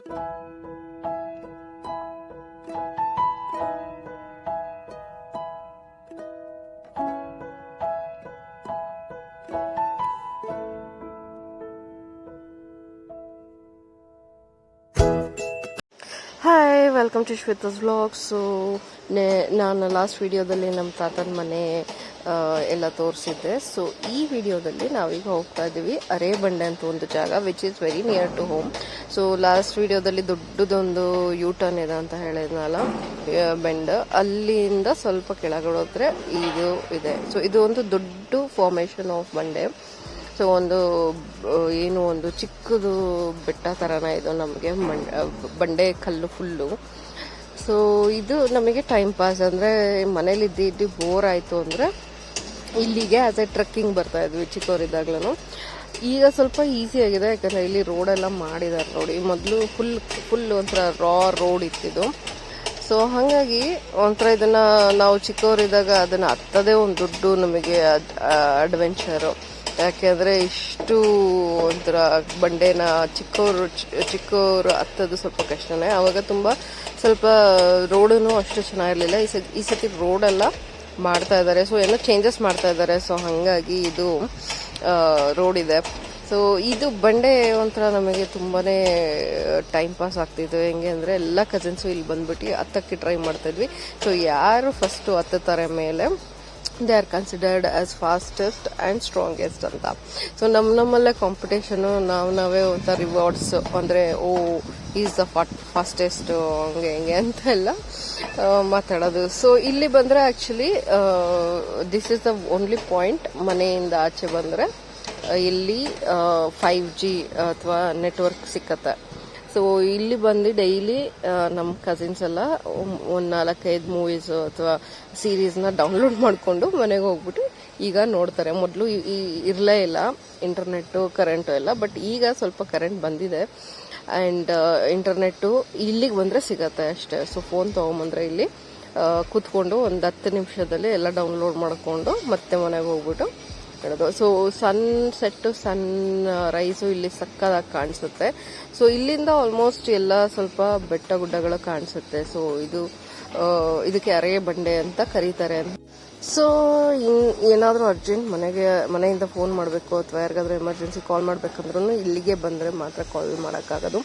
Hi, welcome to Shweta's vlog. So ನಾನು last ವಿಡಿಯೋದಲ್ಲಿ ನಮ್ಮ ತಾತನ ಮನೆ ಎಲ್ಲ ತೋರಿಸಿದ್ದೆ. ಸೊ ಈ ವಿಡಿಯೋದಲ್ಲಿ ನಾವೀಗ ಹೋಗ್ತಾ ಇದ್ದೀವಿ ಅರೇಬಂಡೆ ಅಂತ ಒಂದು ಜಾಗ which is very near to home. So last ವಿಡಿಯೋದಲ್ಲಿ ದೊಡ್ಡದೊಂದು ಯೂಟರ್ನ್ ಇದೆ ಅಂತ ಹೇಳಿದ್ನಲ್ಲ, ಬೆಂಡ್, ಅಲ್ಲಿಂದ ಸ್ವಲ್ಪ ಕೆಳಗಡೆ ಹೋದ್ರೆ ಇದು ಇದೆ. ಸೊ ಇದು ಒಂದು ದೊಡ್ಡ ಫಾರ್ಮೇಶನ್ ಆಫ್ ಬಂಡೆ. ಸೊ ಒಂದು ಚಿಕ್ಕದು ಬೆಟ್ಟ ಥರನ ಇದು ನಮಗೆ ಬಂಡೆ ಕಲ್ಲು ಫುಲ್ಲು. ಸೊ ಇದು ನಮಗೆ ಟೈಮ್ ಪಾಸ್, ಅಂದರೆ ಮನೇಲಿ ಇದ್ದು ಬೋರ್ ಆಯಿತು ಅಂದರೆ ಇಲ್ಲಿಗೆ ಆಸ್ ಎ ಟ್ರೆಕ್ಕಿಂಗ್ ಬರ್ತಾ ಇದ್ವಿ ಚಿಕ್ಕವರಿದ್ದಾಗ್ಲೂ. ಈಗ ಸ್ವಲ್ಪ ಈಸಿ ಆಗಿದೆ, ಯಾಕಂದರೆ ಇಲ್ಲಿ ರೋಡೆಲ್ಲ ಮಾಡಿದ್ದಾರೆ ನೋಡಿ. ಮೊದಲು ಫುಲ್ ಒಂಥರ ರಾ ರೋಡ್ ಇತ್ತಿದ್ದು. ಸೊ ಹಾಗಾಗಿ ಒಂಥರ ಇದನ್ನು ನಾವು ಚಿಕ್ಕವರಿದ್ದಾಗ ಅದನ್ನು ಹತ್ತದೇ ಒಂದು ದೊಡ್ಡ ನಮಗೆ ಅಡ್ವೆಂಚರು. ಯಾಕೆಂದರೆ ಇಷ್ಟು ಒಂಥರ ಬಂಡೆನ ಚಿಕ್ಕವರು ಹತ್ತೋದು ಸ್ವಲ್ಪ ಕಷ್ಟನೇ. ಆವಾಗ ಸ್ವಲ್ಪ ರೋಡೂ ಅಷ್ಟು ಚೆನ್ನಾಗಿರಲಿಲ್ಲ. ಈ ಸತಿ ರೋಡೆಲ್ಲ ಮಾಡ್ತಾ ಇದ್ದಾರೆ. ಸೊ ಏನೋ ಚೇಂಜಸ್ ಮಾಡ್ತಾ ಇದ್ದಾರೆ. ಸೊ ಹಾಗಾಗಿ ಇದು ರೋಡ್ ಇದೆ. ಸೊ ಇದು ಬಂಡೆ ಒಂಥರ ನಮಗೆ ತುಂಬಾ ಟೈಮ್ ಪಾಸ್ ಆಗ್ತಿದ್ವು. ಹೆಂಗೆ ಅಂದರೆ ಎಲ್ಲ ಕಸಿನ್ಸು ಇಲ್ಲಿ ಬಂದ್ಬಿಟ್ಟು ಹತ್ತಕ್ಕೆ ಟ್ರೈ ಮಾಡ್ತಾಯಿದ್ವಿ. ಸೊ ಯಾರು ಫಸ್ಟು ಹತ್ತುತ್ತಾರೆ ಮೇಲೆ, they are considered as fastest and strongest ಅಂತ. ಸೊ ನಮ್ಮಲ್ಲೇ ಕಾಂಪಿಟೇಷನು, ನಾವೇ ಒಂಥರ ರಿವಾರ್ಡ್ಸ್, ಅಂದರೆ ಈಸ್ ದ ಫಾಸ್ಟೆಸ್ಟ್ ಹಂಗೆ ಅಂತ ಎಲ್ಲ ಮಾತಾಡೋದು. ಸೊ ಇಲ್ಲಿ ಬಂದರೆ actually this is the only point. ಮನೆಯಿಂದ ಆಚೆ ಬಂದರೆ ಇಲ್ಲಿ 5G ಅಥವಾ ನೆಟ್ವರ್ಕ್ ಸಿಕ್ಕತ್ತೆ. ಸೊ ಇಲ್ಲಿ ಬಂದು ಡೈಲಿ ನಮ್ಮ ಕಸಿನ್ಸ್ ಎಲ್ಲ ಒಂದು 4-5 ಮೂವೀಸು ಅಥವಾ ಸೀರೀಸ್ನ ಡೌನ್ಲೋಡ್ ಮಾಡಿಕೊಂಡು ಮನೆಗೆ ಹೋಗ್ಬಿಟ್ಟು ಈಗ ನೋಡ್ತಾರೆ. ಮೊದಲು ಇರಲೇ ಇಲ್ಲ ಇಂಟರ್ನೆಟ್ಟು, ಕರೆಂಟು ಎಲ್ಲ. ಬಟ್ ಈಗ ಸ್ವಲ್ಪ ಕರೆಂಟ್ ಬಂದಿದೆ ಆ್ಯಂಡ್ ಇಂಟರ್ನೆಟ್ಟು ಇಲ್ಲಿಗೆ ಬಂದರೆ ಸಿಗತ್ತೆ ಅಷ್ಟೇ. ಸೊ ಫೋನ್ ತೊಗೊಂಬಂದರೆ ಇಲ್ಲಿ ಕೂತ್ಕೊಂಡು ಒಂದು 10 ನಿಮಿಷದಲ್ಲಿ ಎಲ್ಲ ಡೌನ್ಲೋಡ್ ಮಾಡಿಕೊಂಡು ಮತ್ತೆ ಮನೆಗೆ ಹೋಗ್ಬಿಟ್ಟು ಹೇಳೋದು. ಸೊ ಸನ್ ರೈಸು ಇಲ್ಲಿ ಸಕ್ಕದಾಗಿ ಕಾಣಿಸುತ್ತೆ. ಸೊ ಇಲ್ಲಿಂದ ಆಲ್ಮೋಸ್ಟ್ ಎಲ್ಲ ಸ್ವಲ್ಪ ಬೆಟ್ಟ ಗುಡ್ಡಗಳು ಕಾಣಿಸುತ್ತೆ. ಸೊ ಇದಕ್ಕೆ ಅರೇಬಂಡೆ ಅಂತ ಕರೀತಾರೆ. ಸೊ ಏನಾದರೂ ಅರ್ಜೆಂಟ್ ಮನೆಯಿಂದ ಫೋನ್ ಮಾಡಬೇಕು ಅಥವಾ ಯಾರಿಗಾದ್ರೂ ಎಮರ್ಜೆನ್ಸಿ ಕಾಲ್ ಮಾಡಬೇಕಂದ್ರೂ ಇಲ್ಲಿಗೆ ಬಂದರೆ ಮಾತ್ರ ಕಾಲ್ ಮಾಡೋಕ್ಕಾಗೋದು.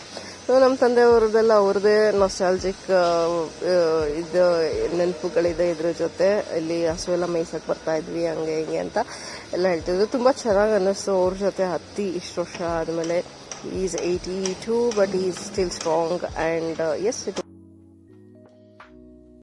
ಸೊ ನಮ್ಮ ತಂದೆಯವ್ರದ್ದೆಲ್ಲ ಅವ್ರದ್ದೇ ನಾಸ್ಟಾಲ್ಜಿಕ್ ಇದು ನೆನಪುಗಳಿದೆ ಇದ್ರ ಜೊತೆ. ಇಲ್ಲಿ ಹಸು ಎಲ್ಲ ಮೇಯ್ಸಕ್ಕೆ ಬರ್ತಾ ಇದ್ವಿ, ಹಂಗೆ ಹಿಂಗೆ ಅಂತ ಎಲ್ಲ ಹೇಳ್ತಿದ್ರು. ತುಂಬ ಚೆನ್ನಾಗಿ ಅನ್ನಿಸ್ತು ಅವ್ರ ಜೊತೆ ಹತ್ತಿ ಇಷ್ಟು ವರ್ಷ ಆದಮೇಲೆ. Is 82 but is still strong and as it